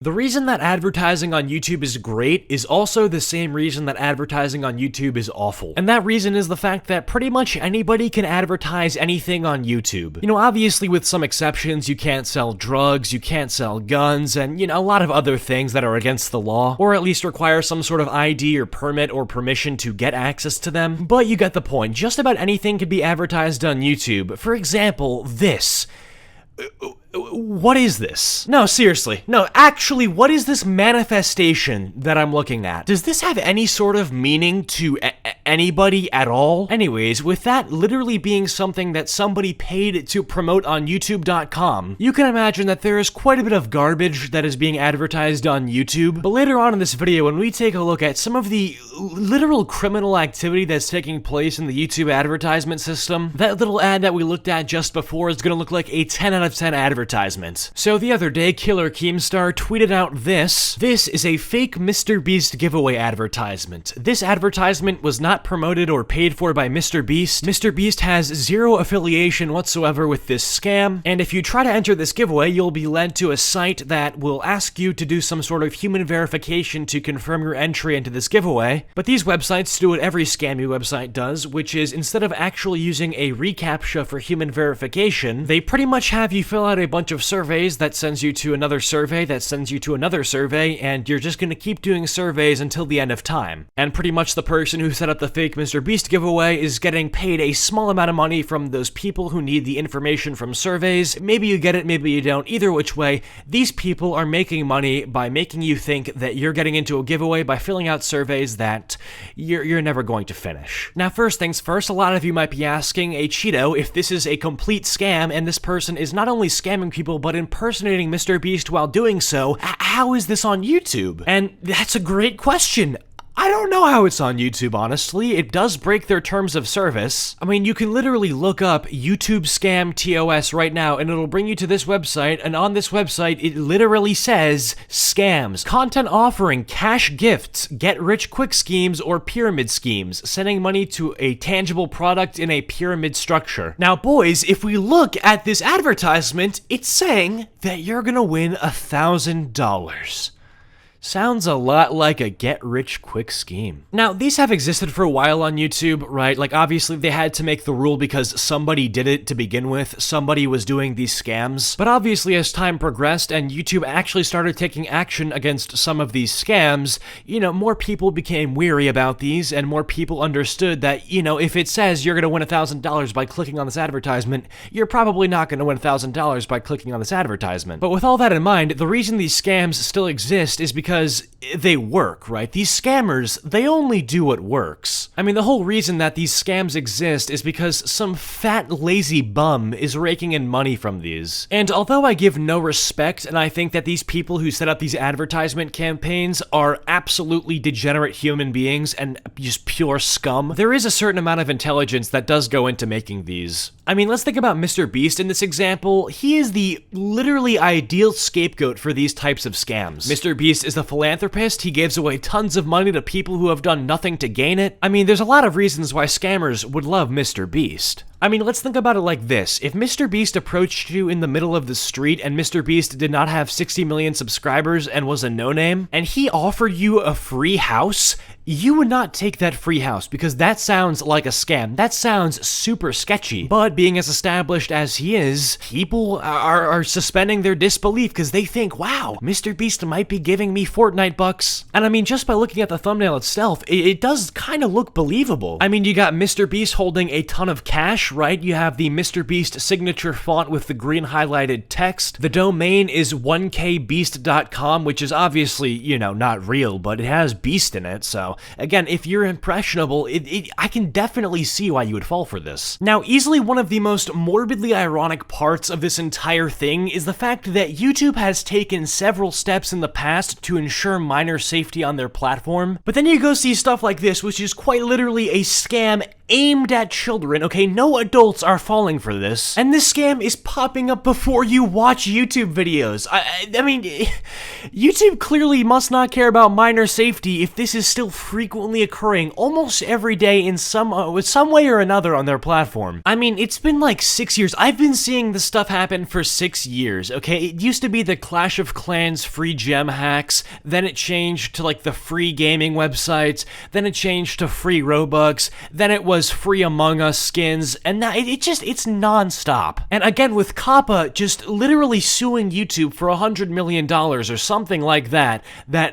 The reason that advertising on YouTube is great is also the same reason that advertising on YouTube is awful. And that reason is the fact that pretty much anybody can advertise anything on YouTube. You know, obviously with some exceptions, you can't sell drugs, you can't sell guns, and, you know, a lot of other things that are against the law, or at least require some sort of ID or permit or permission to get access to them. But you get the point. Just about anything can be advertised on YouTube. For example, this. What is this? No, seriously. No, actually, what is this manifestation that I'm looking at? Does this have any sort of meaning to anybody at all? Anyways, with that literally being something that somebody paid to promote on YouTube.com, you can imagine that there is quite a bit of garbage that is being advertised on YouTube. But later on in this video, when we take a look at some of the literal criminal activity that's taking place in the YouTube advertisement system, that little ad that we looked at just before is gonna look like a 10 out of 10 advertisement. So the other day, Killer Keemstar tweeted out this. This is a fake MrBeast giveaway advertisement. This advertisement was not promoted or paid for by MrBeast. MrBeast has zero affiliation whatsoever with this scam, and if you try to enter this giveaway, you'll be led to a site that will ask you to do some sort of human verification to confirm your entry into this giveaway. But these websites do what every scammy website does, which is instead of actually using a reCAPTCHA for human verification, they pretty much have you fill out a bunch of surveys that sends you to another survey that sends you to another survey, and you're just gonna keep doing surveys until the end of time. And pretty much the person who set up the fake MrBeast giveaway is getting paid a small amount of money from those people who need the information from surveys. Maybe you get it, maybe you don't. Either which way, these people are making money by making you think that you're getting into a giveaway by filling out surveys that you're never going to finish. Now, first things first, a lot of you might be asking, hey Cheeto, if this is a complete scam and this person is not only scamming people but impersonating MrBeast while doing so, how is this on YouTube? And that's a great question. I don't know how it's on YouTube, honestly. It does break their terms of service. I mean, you can literally look up YouTube scam TOS right now, and it'll bring you to this website, and on this website, it literally says, scams, content offering, cash gifts, get-rich-quick schemes, or pyramid schemes, sending money to a tangible product in a pyramid structure. Now, boys, if we look at this advertisement, it's saying that you're gonna win $1,000. Sounds a lot like a get-rich-quick scheme. Now, these have existed for a while on YouTube, right? Like, obviously, they had to make the rule because somebody did it to begin with. Somebody was doing these scams. But obviously, as time progressed and YouTube actually started taking action against some of these scams, you know, more people became weary about these, and more people understood that, you know, if it says you're gonna win $1,000 by clicking on this advertisement, you're probably not gonna win $1,000 by clicking on this advertisement. But with all that in mind, the reason these scams still exist is because they work, right? These scammers, they only do what works. I mean, the whole reason that these scams exist is because some fat, lazy bum is raking in money from these. And although I give no respect, and I think that these people who set up these advertisement campaigns are absolutely degenerate human beings and just pure scum, there is a certain amount of intelligence that does go into making these. I mean, let's think about MrBeast in this example. He is the literally ideal scapegoat for these types of scams. MrBeast is a philanthropist. He gives away tons of money to people who have done nothing to gain it. I mean, there's a lot of reasons why scammers would love MrBeast. I mean, let's think about it like this. If MrBeast approached you in the middle of the street and MrBeast did not have 60 million subscribers and was a no-name, and he offered you a free house, you would not take that free house because that sounds like a scam. That sounds super sketchy. But being as established as he is, people are suspending their disbelief because they think, wow, MrBeast might be giving me Fortnite bucks. And I mean, just by looking at the thumbnail itself, it does kind of look believable. I mean, you got MrBeast holding a ton of cash, right? You have the MrBeast signature font with the green highlighted text. The domain is 1kbeast.com, which is obviously, you know, not real, but it has beast in it, so again, if you're impressionable, I can definitely see why you would fall for this. Now, easily one of the most morbidly ironic parts of this entire thing is the fact that YouTube has taken several steps in the past to ensure minor safety on their platform, but then you go see stuff like this, which is quite literally a scam aimed at children, okay? No adults are falling for this. And this scam is popping up before you watch YouTube videos. I mean, YouTube clearly must not care about minor safety if this is still frequently occurring almost every day in some way or another on their platform. I mean, it's been like 6 years. I've been seeing this stuff happen for 6 years, okay? It used to be the Clash of Clans free gem hacks, then it changed to like the free gaming websites, then it changed to free Robux, then it was free Among Us skins, and now it's non-stop. And again, with Kappa just literally suing YouTube for $100 million or something like that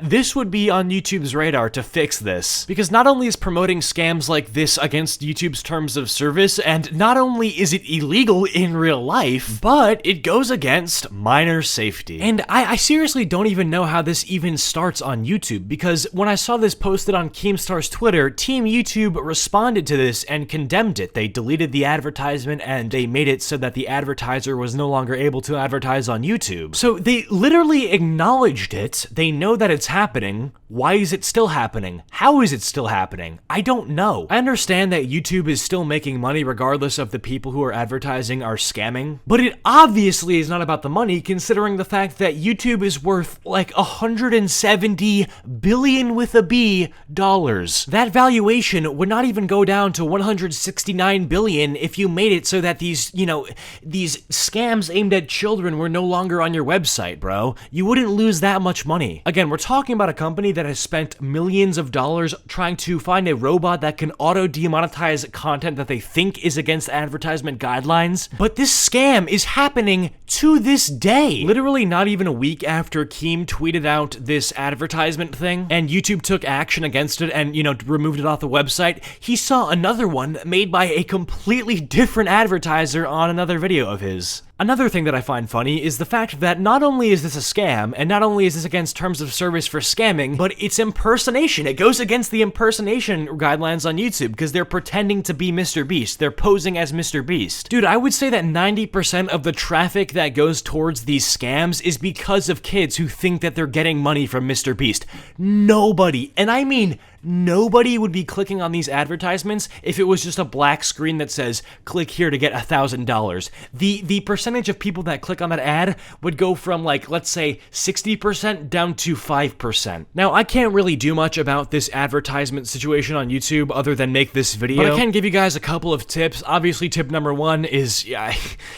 this would be on YouTube's radar to fix this. Because not only is promoting scams like this against YouTube's terms of service, and not only is it illegal in real life, but it goes against minor safety. And I seriously don't even know how this even starts on YouTube, because when I saw this posted on Keemstar's Twitter, Team YouTube responded to this and condemned it. They deleted the advertisement and they made it so that the advertiser was no longer able to advertise on YouTube. So they literally acknowledged it. They know that it's happening. Why is it still happening? How is it still happening? I don't know. I understand that YouTube is still making money regardless of the people who are advertising are scamming, but it obviously is not about the money, considering the fact that YouTube is worth like 170 billion with a B dollars. That valuation would not even go down to 169 billion if you made it so that these scams aimed at children were no longer on your website, bro. You wouldn't lose that much money. Again, we're talking about a company that has spent millions of dollars trying to find a robot that can auto-demonetize content that they think is against advertisement guidelines, but this scam is happening to this day. Literally not even a week after Keem tweeted out this advertisement thing, and YouTube took action against it and, removed it off the website, he saw another one made by a completely different advertiser on another video of his. Another thing that I find funny is the fact that not only is this a scam, and not only is this against terms of service for scamming, but it's impersonation. It goes against the impersonation guidelines on YouTube because they're pretending to be MrBeast. They're posing as MrBeast. Dude, I would say that 90% of the traffic that goes towards these scams is because of kids who think that they're getting money from MrBeast. Nobody, and I mean nobody, would be clicking on these advertisements if it was just a black screen that says, click here to get $1,000. The percentage of people that click on that ad would go from, like, let's say 60% down to 5%. Now, I can't really do much about this advertisement situation on YouTube other than make this video, but I can give you guys a couple of tips. Obviously, tip number one is,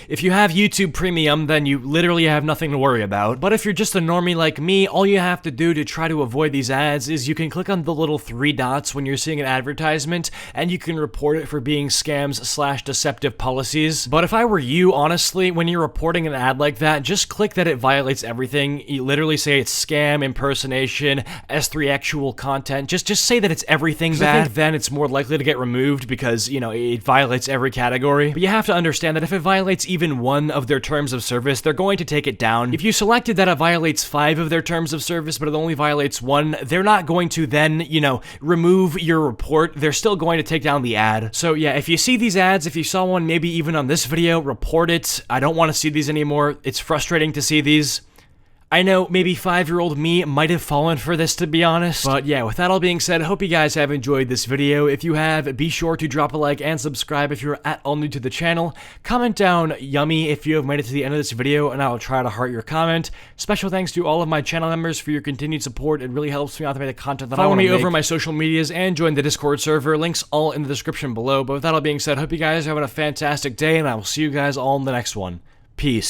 if you have YouTube Premium, then you literally have nothing to worry about. But if you're just a normie like me, all you have to do to try to avoid these ads is you can click on the little 3 dots when you're seeing an advertisement, and you can report it for being scams/deceptive policies. But if I were you, honestly, when you're reporting an ad like that, just click that it violates everything. You literally say it's scam, impersonation, S3 actual content. Just say that it's everything bad. I think then it's more likely to get removed because, it violates every category. But you have to understand that if it violates even one of their terms of service, they're going to take it down. If you selected that it violates 5 of their terms of service, but it only violates 1, they're not going to then, remove your report. They're still going to take down the ad. So yeah, if you see these ads, if you saw one maybe even on this video, report it. I don't want to see these anymore. It's frustrating to see these. I know maybe 5-year-old me might have fallen for this, to be honest. But yeah, with that all being said, I hope you guys have enjoyed this video. If you have, be sure to drop a like and subscribe if you're at all new to the channel. Comment down yummy if you have made it to the end of this video, and I will try to heart your comment. Special thanks to all of my channel members for your continued support. It really helps me out to make the content that I want to make. Follow me over my social medias and join the Discord server. Links all in the description below. But with that all being said, I hope you guys are having a fantastic day, and I will see you guys all in the next one. Peace.